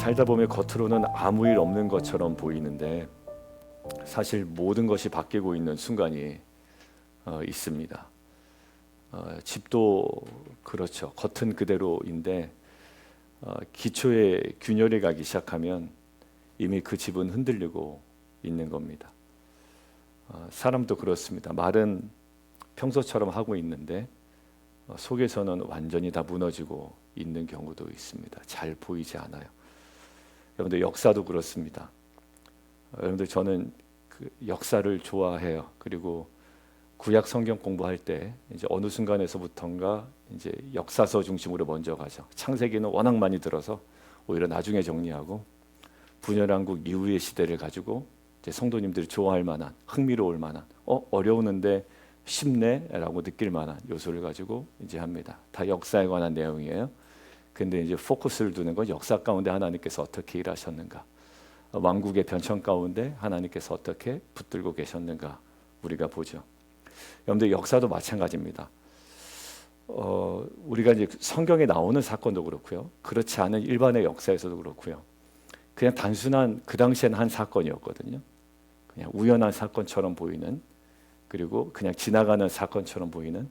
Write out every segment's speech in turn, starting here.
살다 보면 겉으로는 아무 일 없는 것처럼 보이는데 사실 모든 것이 바뀌고 있는 순간이 있습니다. 집도 그렇죠. 겉은 그대로인데 기초에 균열이 가기 시작하면 이미 그 집은 흔들리고 있는 겁니다. 사람도 그렇습니다. 말은 평소처럼 하고 있는데 속에서는 완전히 다 무너지고 있는 경우도 있습니다. 잘 보이지 않아요. 여러분들 역사도 그렇습니다. 여러분들 저는 그 역사를 좋아해요. 그리고 구약 성경 공부할 때 이제 어느 순간에서부턴가 이제 역사서 중심으로 먼저 가죠. 창세기는 워낙 많이 들어서 오히려 나중에 정리하고 분열왕국 이후의 시대를 가지고 이제 성도님들이 좋아할 만한, 흥미로울 만한, 어려우는데 쉽네라고 느낄 만한 요소를 가지고 이제 합니다. 다 역사에 관한 내용이에요. 근데 이제 포커스를 두는 건 역사 가운데 하나님께서 어떻게 일하셨는가, 왕국의 변천 가운데 하나님께서 어떻게 붙들고 계셨는가 우리가 보죠. 여러분들 역사도 마찬가지입니다. 우리가 이제 성경에 나오는 사건도 그렇고요. 그렇지 않은 일반의 역사에서도 그렇고요. 그냥 단순한 그 당시에는 한 사건이었거든요. 그냥 우연한 사건처럼 보이는, 그리고 그냥 지나가는 사건처럼 보이는.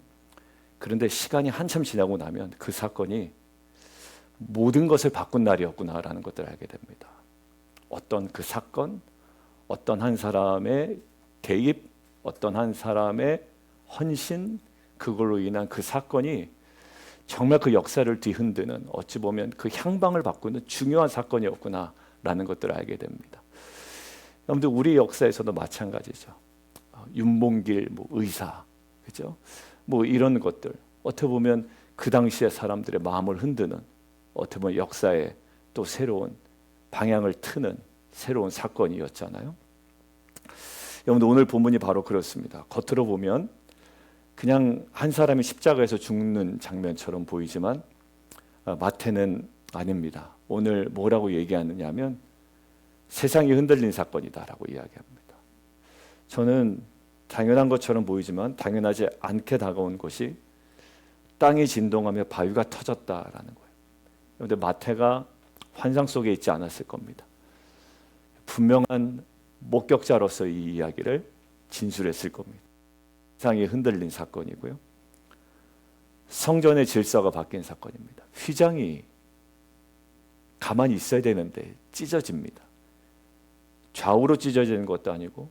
그런데 시간이 한참 지나고 나면 그 사건이 모든 것을 바꾼 날이었구나라는 것들을 알게 됩니다. 어떤 그 사건, 어떤 한 사람의 개입, 어떤 한 사람의 헌신, 그걸로 인한 그 사건이 정말 그 역사를 뒤흔드는, 어찌 보면 그 향방을 바꾸는 중요한 사건이었구나라는 것들을 알게 됩니다. 여러분들 우리 역사에서도 마찬가지죠. 윤봉길 의사, 그죠? 이런 것들 어떻게 보면 그 당시의 사람들의 마음을 흔드는, 어떻게 보면 역사의 또 새로운 방향을 트는 새로운 사건이었잖아요. 여러분들 오늘 본문이 바로 그렇습니다. 겉으로 보면 그냥 한 사람이 십자가에서 죽는 장면처럼 보이지만 마태는 아닙니다. 오늘 뭐라고 얘기하느냐면 세상이 흔들린 사건이다라고 이야기합니다. 저는 당연한 것처럼 보이지만 당연하지 않게 다가온 것이 땅이 진동하며 바위가 터졌다라는 거예요. 그런데 마태가 환상 속에 있지 않았을 겁니다. 분명한 목격자로서 이 이야기를 진술했을 겁니다. 세상이 흔들린 사건이고요. 성전의 질서가 바뀐 사건입니다. 휘장이 가만히 있어야 되는데 찢어집니다. 좌우로 찢어지는 것도 아니고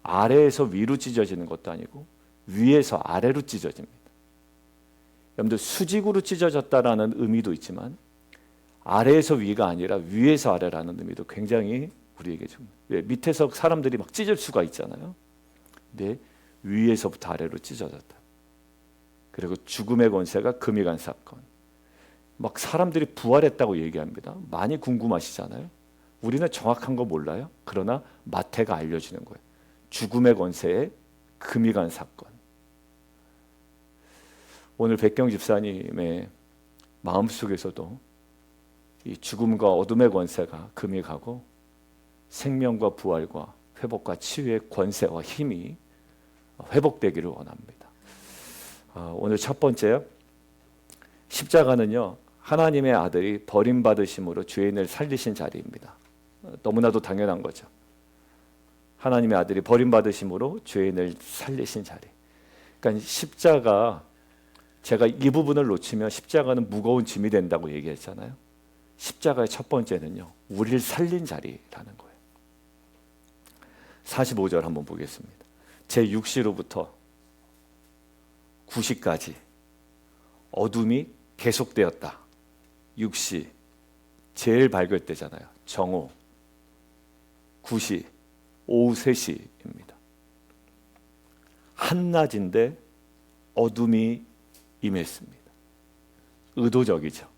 아래에서 위로 찢어지는 것도 아니고 위에서 아래로 찢어집니다. 여러분들 수직으로 찢어졌다라는 의미도 있지만 아래에서 위가 아니라 위에서 아래라는 의미도 굉장히 우리에게 좀, 밑에서 사람들이 막 찢을 수가 있잖아요. 근데 위에서부터 아래로 찢어졌다. 그리고 죽음의 권세가 금이 간 사건. 막 사람들이 부활했다고 얘기합니다. 많이 궁금하시잖아요. 우리는 정확한 거 몰라요. 그러나 마태가 알려주는 거예요. 죽음의 권세에 금이 간 사건. 오늘 백경 집사님의 마음속에서도 이 죽음과 어둠의 권세가 금이 가고 생명과 부활과 회복과 치유의 권세와 힘이 회복되기를 원합니다. 오늘 첫 번째요. 십자가는요, 하나님의 아들이 버림받으심으로 죄인을 살리신 자리입니다. 너무나도 당연한 거죠. 하나님의 아들이 버림받으심으로 죄인을 살리신 자리. 그러니까 십자가, 제가 이 부분을 놓치면 십자가는 무거운 짐이 된다고 얘기했잖아요. 십자가의 첫 번째는요, 우리를 살린 자리라는 거예요. 45절 한번 보겠습니다. 제6시로부터 9시까지 어둠이 계속되었다. 6시 제일 밝을 때잖아요. 정오. 9시 오후 3시입니다. 한낮인데 어둠이 임했습니다. 의도적이죠.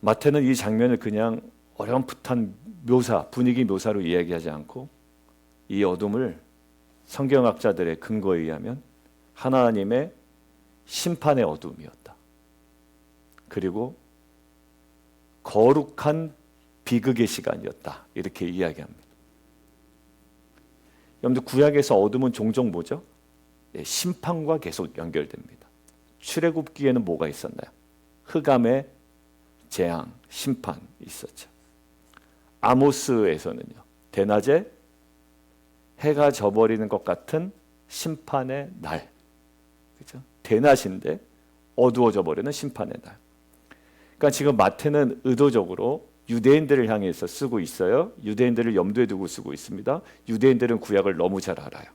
마태는 이 장면을 그냥 어렴풋한 묘사, 분위기 묘사로 이야기하지 않고 이 어둠을 성경학자들의 근거에 의하면 하나님의 심판의 어둠이었다. 그리고 거룩한 비극의 시간이었다. 이렇게 이야기합니다. 여러분들 구약에서 어둠은 종종 뭐죠? 심판과 계속 연결됩니다. 출애굽기에는 뭐가 있었나요? 흑암의 재앙, 심판 있었죠. 아모스에서는요, 대낮에 해가 져버리는 것 같은 심판의 날, 그렇죠? 대낮인데 어두워져 버리는 심판의 날. 그러니까 지금 마태는 의도적으로 유대인들을 향해서 쓰고 있어요. 유대인들을 염두에 두고 쓰고 있습니다. 유대인들은 구약을 너무 잘 알아요.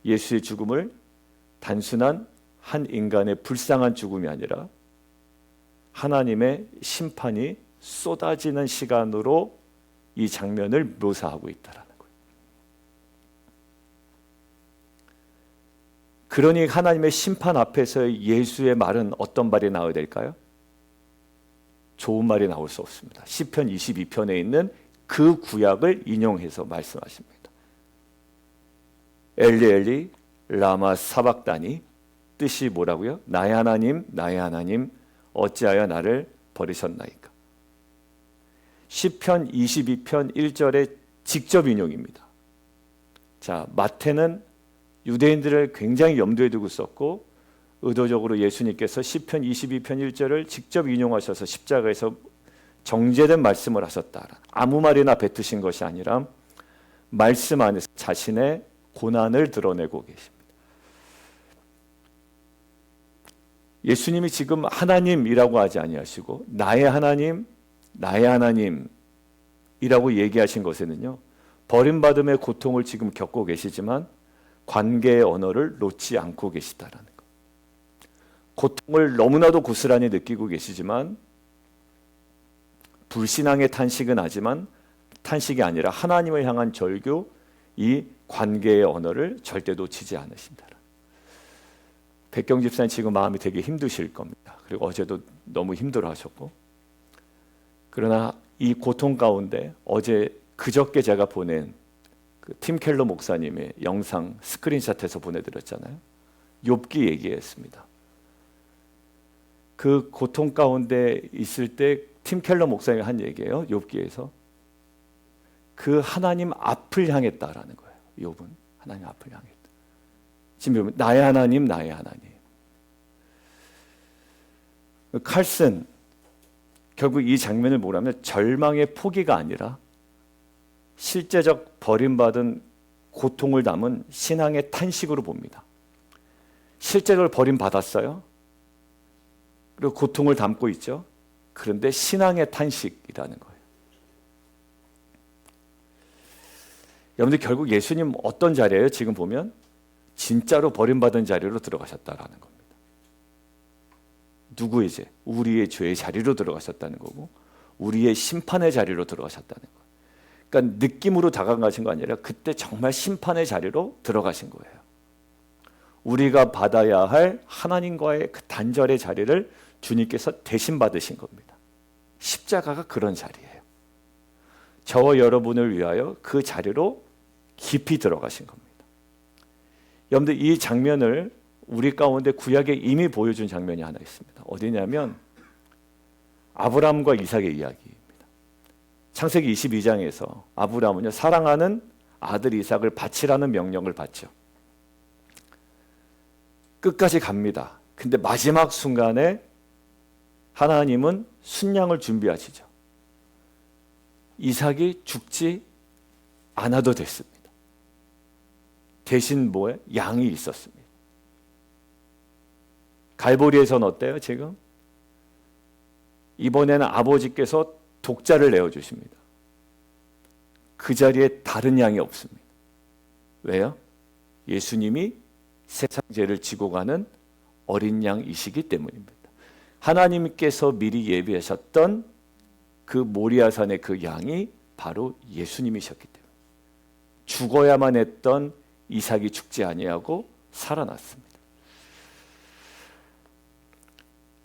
예수의 죽음을 단순한 한 인간의 불쌍한 죽음이 아니라 하나님의 심판이 쏟아지는 시간으로 이 장면을 묘사하고 있다라는 거예요. 그러니 하나님의 심판 앞에서 예수의 말은 어떤 말이 나와야 될까요? 좋은 말이 나올 수 없습니다. 시편 22편에 있는 그 구약을 인용해서 말씀하십니다. 엘리 엘리 라마 사박다니, 뜻이 뭐라고요? 나의 하나님 나의 하나님 어찌하여 나를 버리셨나이까. 시편 22편 1절의 직접 인용입니다. 자, 마태는 유대인들을 굉장히 염두에 두고 썼고 의도적으로 예수님께서 시편 22편 1절을 직접 인용하셔서 십자가에서 정제된 말씀을 하셨다. 아무 말이나 뱉으신 것이 아니라 말씀 안에서 자신의 고난을 드러내고 계십니다. 예수님이 지금 하나님이라고 하지 아니하시고 나의 하나님, 나의 하나님이라고 얘기하신 것에는요, 버림받음의 고통을 지금 겪고 계시지만 관계의 언어를 놓지 않고 계시다라는 것. 고통을 너무나도 고스란히 느끼고 계시지만 불신앙의 탄식은 하지만 탄식이 아니라 하나님을 향한 절규, 이 관계의 언어를 절대 놓치지 않으신다. 백경 집사님 지금 마음이 되게 힘드실 겁니다. 그리고 어제도 너무 힘들어하셨고, 그러나 이 고통 가운데 어제 그저께 제가 보낸 그 팀 켈러 목사님의 영상 스크린샷해서 보내드렸잖아요. 욥기 얘기했습니다. 그 고통 가운데 있을 때 팀 켈러 목사님이 한 얘기예요. 욥기에서 그 하나님 앞을 향했다라는 거예요. 욥은 하나님 앞을 향했다. 지금 나의 하나님, 나의 하나님. 칼슨 결국 이 장면을 뭐라면 절망의 포기가 아니라 실제적 버림받은 고통을 담은 신앙의 탄식으로 봅니다. 실제적으로 버림받았어요. 그리고 고통을 담고 있죠. 그런데 신앙의 탄식이라는 거예요. 여러분들 결국 예수님 어떤 자리예요? 지금 보면 진짜로 버림받은 자리로 들어가셨다라는 겁니다. 누구 이제? 우리의 죄의 자리로 들어가셨다는 거고 우리의 심판의 자리로 들어가셨다는 거예요. 그러니까 느낌으로 다가가신 거 아니라 그때 정말 심판의 자리로 들어가신 거예요. 우리가 받아야 할 하나님과의 그 단절의 자리를 주님께서 대신 받으신 겁니다. 십자가가 그런 자리예요. 저와 여러분을 위하여 그 자리로 깊이 들어가신 겁니다. 여러분들 이 장면을 우리 가운데 구약에 이미 보여준 장면이 하나 있습니다. 어디냐면 아브라함과 이삭의 이야기입니다. 창세기 22장에서 아브라함은요, 사랑하는 아들 이삭을 바치라는 명령을 받죠. 끝까지 갑니다. 근데 마지막 순간에 하나님은 순양을 준비하시죠. 이삭이 죽지 않아도 됐습니다. 대신 뭐에? 양이 있었습니다. 갈보리에서는 어때요 지금? 이번에는 아버지께서 독자를 내어주십니다. 그 자리에 다른 양이 없습니다. 왜요? 예수님이 세상 죄를 지고 가는 어린 양이시기 때문입니다. 하나님께서 미리 예비하셨던 그 모리아산의 그 양이 바로 예수님이셨기 때문에 죽어야만 했던 이삭이 죽지 아니하고 살아났습니다.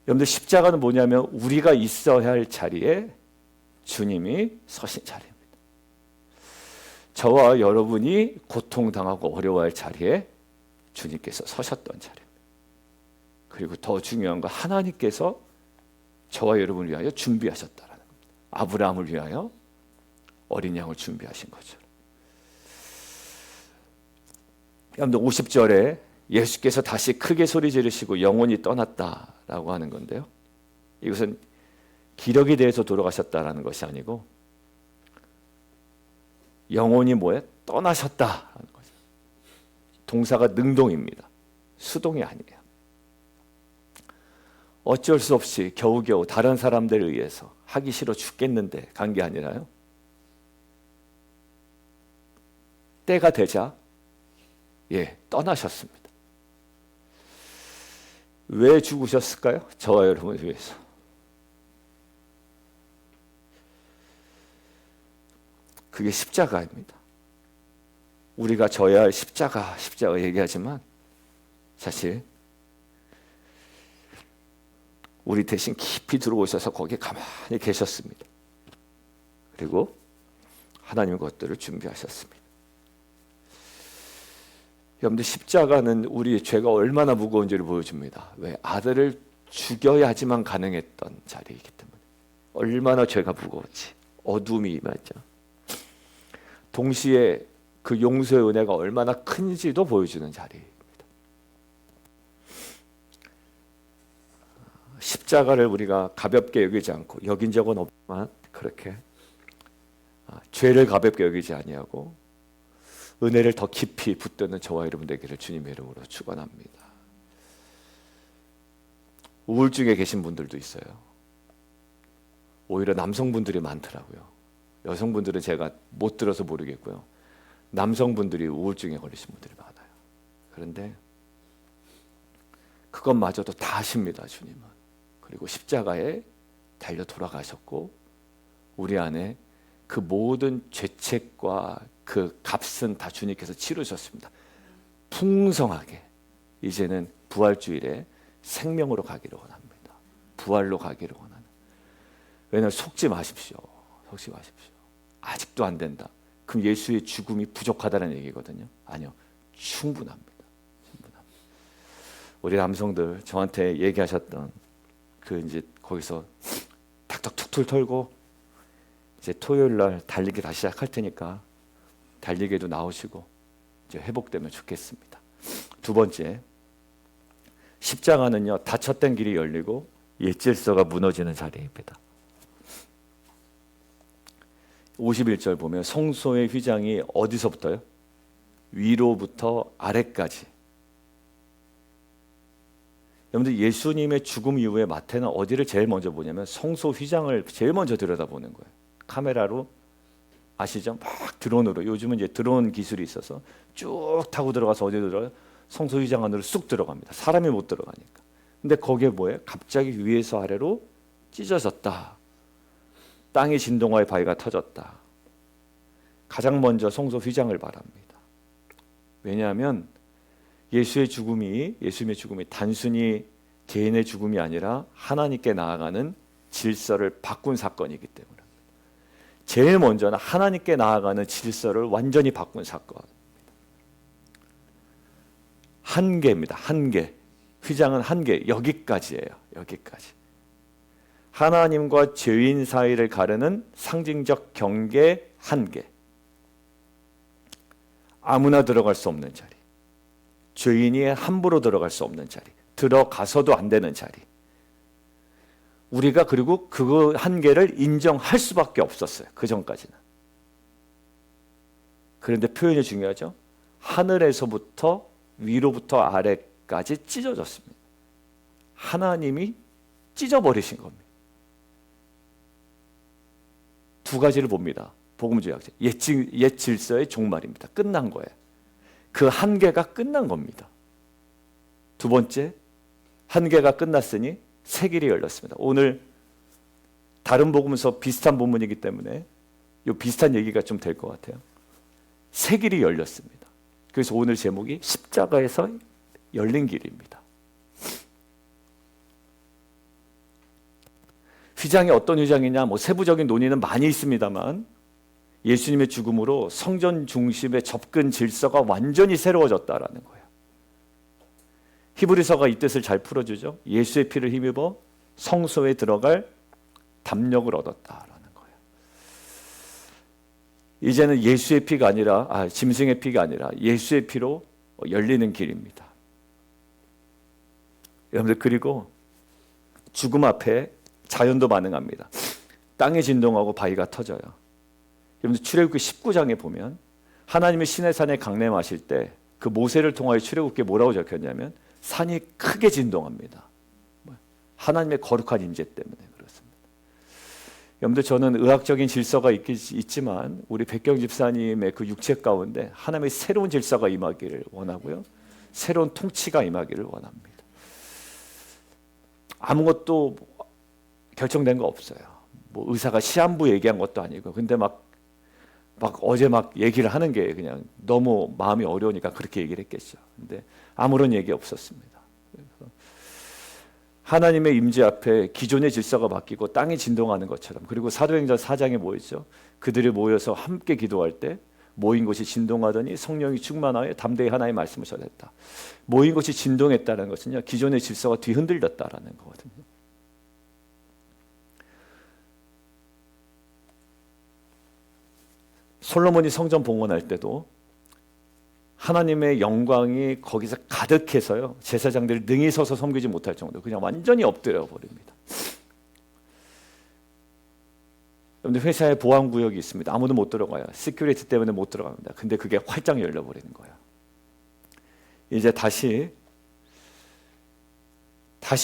여러분들 십자가는 뭐냐면 우리가 있어야 할 자리에 주님이 서신 자리입니다. 저와 여러분이 고통당하고 어려워할 자리에 주님께서 서셨던 자리입니다. 그리고 더 중요한 건 하나님께서 저와 여러분을 위하여 준비하셨다라는 겁니다. 아브라함을 위하여 어린 양을 준비하신 거죠. 여러분들 50절에 예수께서 다시 크게 소리 지르시고 영혼이 떠났다라고 하는 건데요. 이것은 기력에 대해서 돌아가셨다라는 것이 아니고 영혼이 뭐예요? 떠나셨다라는 거죠. 동사가 능동입니다. 수동이 아니에요. 어쩔 수 없이 겨우겨우 다른 사람들에 의해서 하기 싫어 죽겠는데 간 게 아니라요. 때가 되자 떠나셨습니다. 왜 죽으셨을까요? 저와 여러분을 위해서. 그게 십자가입니다. 우리가 져야 할 십자가 얘기하지만 사실 우리 대신 깊이 들어오셔서 거기에 가만히 계셨습니다. 그리고 하나님 것들을 준비하셨습니다. 여러분들, 십자가는 우리의 죄가 얼마나 무거운지를 보여줍니다. 왜? 아들을 죽여야지만 가능했던 자리이기 때문에. 얼마나 죄가 무거웠지. 어둠이 임하죠. 동시에 그 용서의 은혜가 얼마나 큰지도 보여주는 자리입니다. 십자가를 우리가 가볍게 여기지 않고, 여긴 적은 없지만 그렇게 죄를 가볍게 여기지 아니하고 은혜를 더 깊이 붙드는 저와 여러분 되기를 주님의 이름으로 축원합니다. 우울증에 계신 분들도 있어요. 오히려 남성분들이 많더라고요. 여성분들은 제가 못 들어서 모르겠고요. 남성분들이 우울증에 걸리신 분들이 많아요. 그런데 그것마저도 다 하십니다, 주님은. 그리고 십자가에 달려 돌아가셨고 우리 안에 그 모든 죄책과 그 값은 다 주님께서 치르셨습니다. 풍성하게 이제는 부활주일에 생명으로 가기를 원합니다. 부활로 가기를 원하는. 왜냐하면 속지 마십시오. 아직도 안 된다. 그럼 예수의 죽음이 부족하다는 얘기거든요. 아니요, 충분합니다. 우리 남성들 저한테 얘기하셨던 그 이제 거기서 탁탁 툭툭 털고 이제 토요일 날 달리기 다시 시작할 테니까 달리기에도 나오시고 이제 회복되면 좋겠습니다. 두 번째, 십자가는요, 닫혔던 길이 열리고 옛 질서가 무너지는 자리입니다. 51절 보면 성소의 휘장이 어디서부터요? 위로부터 아래까지. 여러분들, 예수님의 죽음 이후에 마태는 어디를 제일 먼저 보냐면 성소 휘장을 제일 먼저 들여다보는 거예요. 카메라로, 아시죠? 막 드론으로. 요즘은 이제 드론 기술이 있어서 쭉 타고 들어가서 어디 들어가요? 성소 휘장 안으로 쑥 들어갑니다. 사람이 못 들어가니까. 근데 거기에 뭐예요? 갑자기 위에서 아래로 찢어졌다. 땅이 진동하여 바위가 터졌다. 가장 먼저 성소 휘장을 바랍니다. 왜냐하면 예수님의 죽음이 단순히 개인의 죽음이 아니라 하나님께 나아가는 질서를 바꾼 사건이기 때문에 제일 먼저는 하나님께 나아가는 질서를 완전히 바꾼 사건입니다. 한계입니다. 한계. 휘장은 한계. 여기까지예요. 여기까지. 하나님과 죄인 사이를 가르는 상징적 경계 한계. 아무나 들어갈 수 없는 자리. 죄인이 함부로 들어갈 수 없는 자리. 들어가서도 안 되는 자리. 우리가 그리고 그 한계를 인정할 수밖에 없었어요. 그 전까지는. 그런데 표현이 중요하죠. 하늘에서부터 위로부터 아래까지 찢어졌습니다. 하나님이 찢어버리신 겁니다. 두 가지를 봅니다. 복음주의학자. 옛 질서의 종말입니다. 끝난 거예요. 그 한계가 끝난 겁니다. 두 번째, 한계가 끝났으니 새 길이 열렸습니다. 오늘 다른 복음서 비슷한 본문이기 때문에 이 비슷한 얘기가 좀 될 것 같아요. 새 길이 열렸습니다. 그래서 오늘 제목이 십자가에서 열린 길입니다. 휘장이 어떤 휘장이냐, 세부적인 논의는 많이 있습니다만 예수님의 죽음으로 성전 중심의 접근 질서가 완전히 새로워졌다라는 거예요. 히브리서가 이 뜻을 잘 풀어주죠. 예수의 피를 힘입어 성소에 들어갈 담력을 얻었다라는 거예요. 이제는 예수의 피가 아니라 짐승의 피가 아니라 예수의 피로 열리는 길입니다. 여러분들, 그리고 죽음 앞에 자연도 반응합니다. 땅이 진동하고 바위가 터져요. 여러분들 출애굽기 19장에 보면 하나님이 시내산에 강림하실 때 그 모세를 통하여 출애굽기에 뭐라고 적혔냐면 산이 크게 진동합니다. 하나님의 거룩한 임재 때문에 그렇습니다. 여러분들 저는 의학적인 질서가 있지만 우리 백경 집사님의 그 육체 가운데 하나님의 새로운 질서가 임하기를 원하고요. 새로운 통치가 임하기를 원합니다. 아무것도 결정된 거 없어요. 뭐 의사가 시한부 얘기한 것도 아니고 근데 막 어제 얘기를 하는 게 그냥 너무 마음이 어려우니까 그렇게 얘기를 했겠죠. 근데 아무런 얘기 없었습니다. 그래서 하나님의 임재 앞에 기존의 질서가 바뀌고 땅이 진동하는 것처럼 그리고 사도행전 4장에 뭐였죠? 그들이 모여서 함께 기도할 때 모인 곳이 진동하더니 성령이 충만하여 담대히 하나님의 말씀을 전했다. 모인 곳이 진동했다는 것은요. 기존의 질서가 뒤흔들렸다라는 거거든요. 솔로몬이 성전 봉헌할 때도 하나님의 영광이 거기서 가득해서요. 제사장들이 능히 서서 섬기지 못할 정도 그냥 완전히 엎드려 버립니다. 여러분들 회사에 보안구역이 있습니다. 아무도 못 들어가요. 시큐리티 때문에 못 들어갑니다. 근데 그게 활짝 열려버리는 거예요. 이제 다시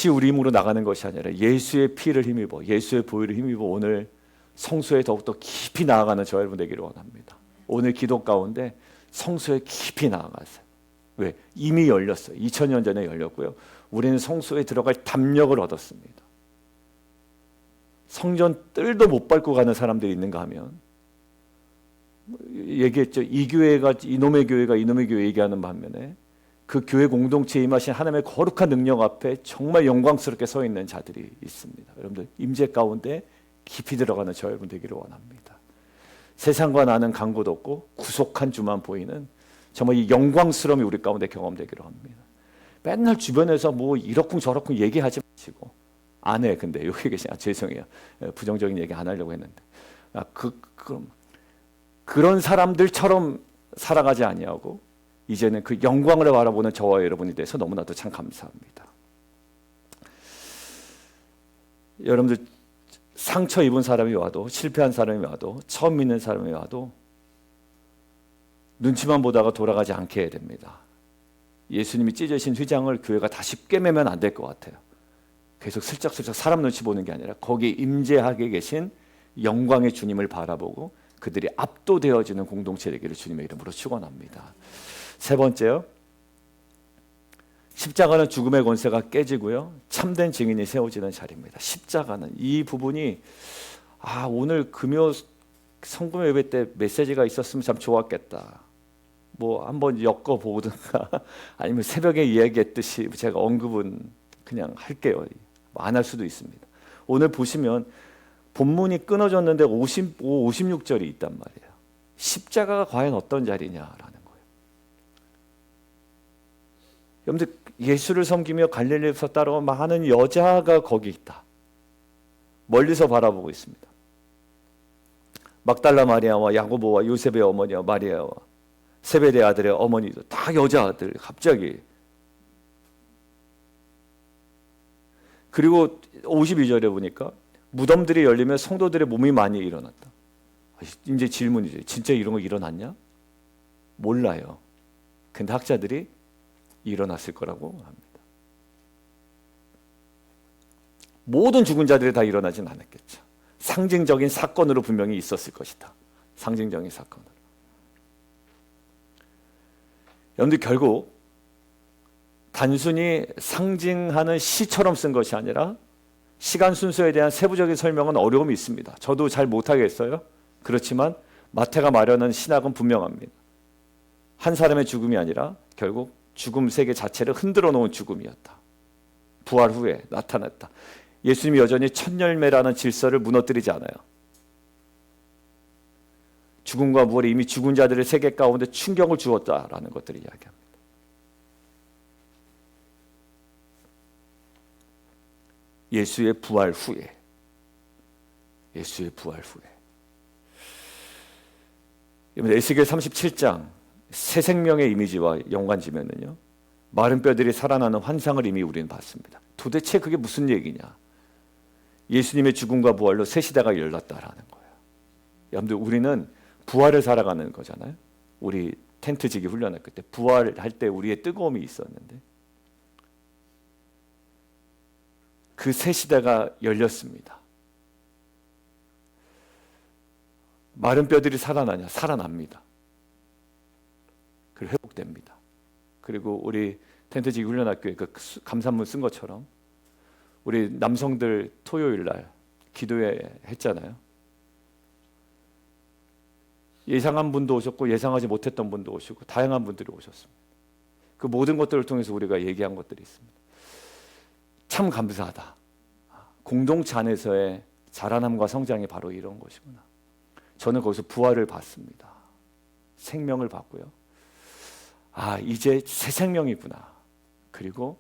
우리 힘으로 나가는 것이 아니라 예수의 피를 힘입어 예수의 보혈을 힘입어 오늘 성소에 더욱더 깊이 나아가는 저 여러분 되기를 원합니다. 오늘 기도 가운데 성소에 깊이 나아가세요. 왜? 이미 열렸어요. 2000년 전에 열렸고요. 우리는 성소에 들어갈 담력을 얻었습니다. 성전 뜰도 못 밟고 가는 사람들이 있는가 하면 얘기했죠. 이 교회가 이놈의 교회 얘기하는 반면에 그 교회 공동체에 임하신 하나님의 거룩한 능력 앞에 정말 영광스럽게 서 있는 자들이 있습니다. 여러분들 임재 가운데 깊이 들어가는 저 여러분 되기를 원합니다. 세상과 나는 간 곳 없고 구속한 주만 보이는 정말 이 영광스러움이 우리 가운데 경험되기를 합니다. 맨날 주변에서 뭐 이러쿵 저러쿵 얘기하지 마시고 안 해. 근데 여기 계시냐? 죄송해요. 부정적인 얘기 안 하려고 했는데 그런 사람들처럼 살아가지 아니하고 이제는 그 영광을 바라보는 저와 여러분이 돼서 너무나도 참 감사합니다. 여러분들 상처 입은 사람이 와도 실패한 사람이 와도 처음 믿는 사람이 와도 눈치만 보다가 돌아가지 않게 해야 됩니다. 예수님이 찢으신 휘장을 교회가 다 쉽게 매면 안 될 것 같아요. 계속 슬쩍슬쩍 사람 눈치 보는 게 아니라 거기 임재하게 계신 영광의 주님을 바라보고 그들이 압도되어지는 공동체 되기를 주님의 이름으로 축원합니다. 세 번째요. 십자가는 죽음의 권세가 깨지고요. 참된 증인이 세워지는 자리입니다. 십자가는 이 부분이 오늘 금요 성금 예배 때 메시지가 있었으면 참 좋았겠다. 뭐 한번 엮어보든가 아니면 새벽에 이야기했듯이 제가 언급은 그냥 할게요. 안 할 수도 있습니다. 오늘 보시면 본문이 끊어졌는데 55, 56절이 있단 말이에요. 십자가가 과연 어떤 자리냐라는 거예요. 여러분들 예수를 섬기며 갈릴리에서 따라온 많은 여자가 거기 있다. 멀리서 바라보고 있습니다. 막달라 마리아와 야고보와 요셉의 어머니와 마리아와 세베대 아들의 어머니도 다 여자들 갑자기. 그리고 52절에 보니까 무덤들이 열리면 성도들의 몸이 많이 일어났다. 이제 질문이죠. 진짜 이런 거 일어났냐? 몰라요. 근데 학자들이 일어났을 거라고 합니다. 모든 죽은 자들이 다 일어나진 않았겠죠. 상징적인 사건으로 분명히 있었을 것이다. 상징적인 사건으로. 여러분들 결국 단순히 상징하는 시처럼 쓴 것이 아니라 시간 순서에 대한 세부적인 설명은 어려움이 있습니다. 저도 잘 못하겠어요. 그렇지만 마태가 말하는 신학은 분명합니다. 한 사람의 죽음이 아니라 결국 죽음 세계 자체를 흔들어 놓은 죽음이었다. 부활 후에 나타났다. 예수님이 여전히 첫 열매라는 질서를 무너뜨리지 않아요. 죽음과 부활이 이미 죽은 자들의 세계 가운데 충격을 주었다라는 것들을 이야기합니다. 예수의 부활 후에 에스겔 37장 새 생명의 이미지와 연관지면은요, 마른 뼈들이 살아나는 환상을 이미 우리는 봤습니다. 도대체 그게 무슨 얘기냐? 예수님의 죽음과 부활로 새 시대가 열렸다라는 거예요. 여러분들 우리는 부활을 살아가는 거잖아요. 우리 텐트 지기 훈련할 때 부활할 때 우리의 뜨거움이 있었는데 그 새 시대가 열렸습니다. 마른 뼈들이 살아나냐? 살아납니다. 그리고 회복됩니다. 그리고 우리 텐트지기 훈련학교에 그 감산문 쓴 것처럼 우리 남성들 토요일 날 기도회 했잖아요. 예상한 분도 오셨고 예상하지 못했던 분도 오시고 다양한 분들이 오셨습니다. 그 모든 것들을 통해서 우리가 얘기한 것들이 있습니다. 참 감사하다. 공동체 안에서의 자라남과 성장이 바로 이런 것이구나. 저는 거기서 부활을 봤습니다. 생명을 봤고요. 이제 새 생명이구나. 그리고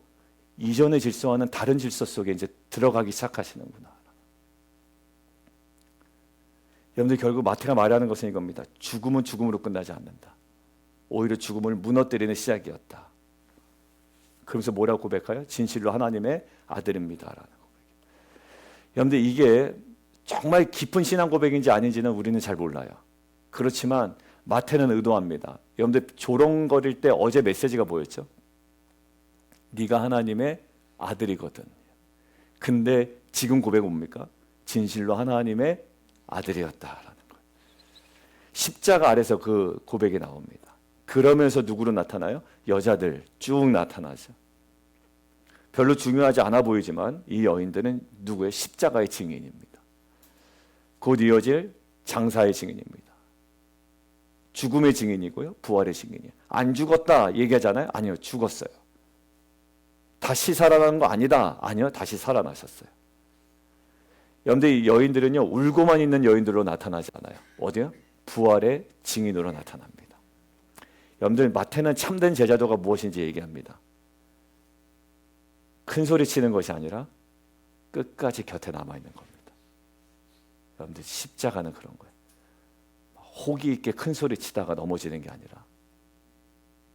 이전의 질서와는 다른 질서 속에 이제 들어가기 시작하시는구나. 여러분들 결국 마태가 말하는 것은 이겁니다. 죽음은 죽음으로 끝나지 않는다. 오히려 죽음을 무너뜨리는 시작이었다. 그러면서 뭐라고 고백해요? 진실로 하나님의 아들입니다라는 고백. 여러분들 이게 정말 깊은 신앙 고백인지 아닌지는 우리는 잘 몰라요. 그렇지만 마태는 의도합니다. 여러분들 조롱거릴 때 어제 메시지가 뭐였죠? 네가 하나님의 아들이거든. 근데 지금 고백은 뭡니까? 진실로 하나님의 아들이었다라는 거예요. 십자가 아래서 그 고백이 나옵니다. 그러면서 누구로 나타나요? 여자들 쭉 나타나죠. 별로 중요하지 않아 보이지만 이 여인들은 누구의? 십자가의 증인입니다. 곧 이어질 장사의 증인입니다. 죽음의 증인이고요. 부활의 증인이에요. 안 죽었다 얘기하잖아요. 아니요. 죽었어요. 다시 살아나는 거 아니다. 아니요. 다시 살아나셨어요. 여러분들 이 여인들은요. 울고만 있는 여인들로 나타나지 않아요. 어디요? 부활의 증인으로 나타납니다. 여러분들 마태는 참된 제자도가 무엇인지 얘기합니다. 큰 소리 치는 것이 아니라 끝까지 곁에 남아있는 겁니다. 여러분들 십자가는 그런 거예요. 호기 있게 큰 소리 치다가 넘어지는 게 아니라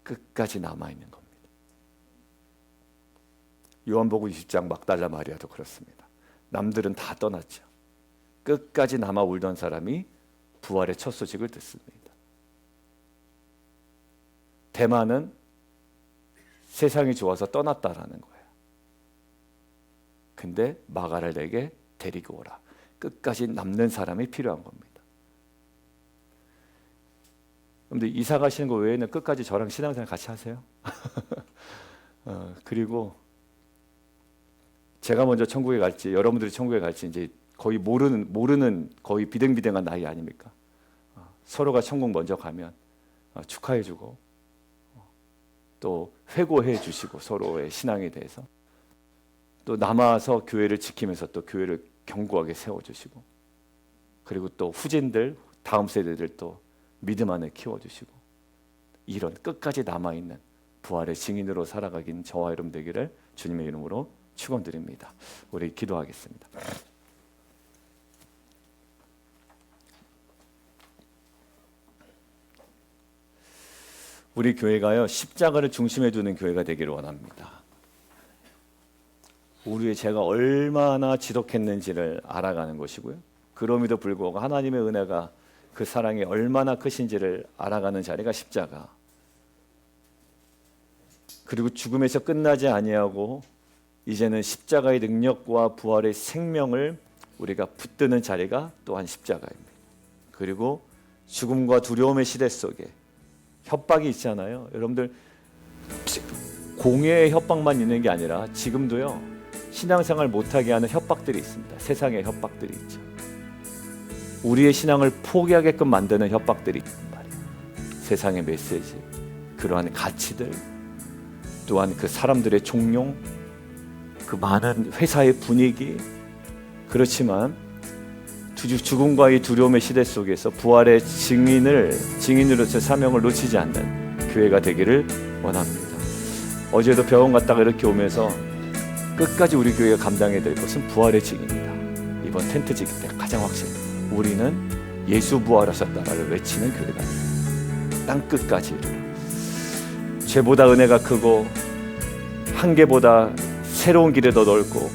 끝까지 남아있는 겁니다. 요한복음 20장 막달라 마리아도 그렇습니다. 남들은 다 떠났죠. 끝까지 남아 울던 사람이 부활의 첫 소식을 듣습니다. 대마는 세상이 좋아서 떠났다라는 거예요. 근데 마가를 내게 데리고 오라. 끝까지 남는 사람이 필요한 겁니다. 근데 이사 가시는 거 외에는 끝까지 저랑 신앙생활 같이 하세요. 그리고 제가 먼저 천국에 갈지 여러분들이 천국에 갈지 이제 거의 모르는 거의 비등비등한 나이 아닙니까? 서로가 천국 먼저 가면 축하해주고 또 회고해 주시고 서로의 신앙에 대해서 또 남아서 교회를 지키면서 또 교회를 견고하게 세워주시고 그리고 또 후진들 다음 세대들 또 믿음 안에 키워주시고 이런 끝까지 남아있는 부활의 증인으로 살아가긴 저와 여러분 되기를 주님의 이름으로 축원드립니다. 우리 기도하겠습니다. 우리 교회가요 십자가를 중심에 두는 교회가 되기를 원합니다. 우리의 죄가 얼마나 지독했는지를 알아가는 것이고요. 그럼에도 불구하고 하나님의 은혜가 그 사랑이 얼마나 크신지를 알아가는 자리가 십자가. 그리고 죽음에서 끝나지 아니하고 이제는 십자가의 능력과 부활의 생명을 우리가 붙드는 자리가 또한 십자가입니다. 그리고 죽음과 두려움의 시대 속에 협박이 있잖아요. 여러분들 공예의 협박만 있는 게 아니라 지금도요. 신앙생활 못하게 하는 협박들이 있습니다. 세상의 협박들이 있죠. 우리의 신앙을 포기하게끔 만드는 협박들이 있단 말이에요. 세상의 메시지, 그러한 가치들, 또한 그 사람들의 종용, 그 많은 회사의 분위기. 그렇지만 죽음과의 두려움의 시대 속에서 부활의 증인으로서 사명을 놓치지 않는 교회가 되기를 원합니다. 어제도 병원 갔다가 이렇게 오면서 끝까지 우리 교회가 감당해야 될 것은 부활의 증인이다. 이번 텐트 지기 때 가장 확실합니다. 우리는 예수 부활하셨다를 외치는 교회가 됩니다. 땅 끝까지 이르러 죄보다 은혜가 크고 한계보다 새로운 길이 더 넓고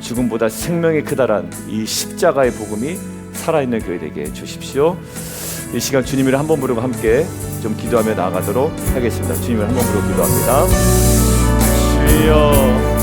죽음보다 생명이 크다란 이 십자가의 복음이 살아있는 교회 되게 해주십시오. 이 시간 주님을 한번 부르고 함께 좀 기도하며 나아가도록 하겠습니다. 주님을 한번 부르고 기도합니다. 주여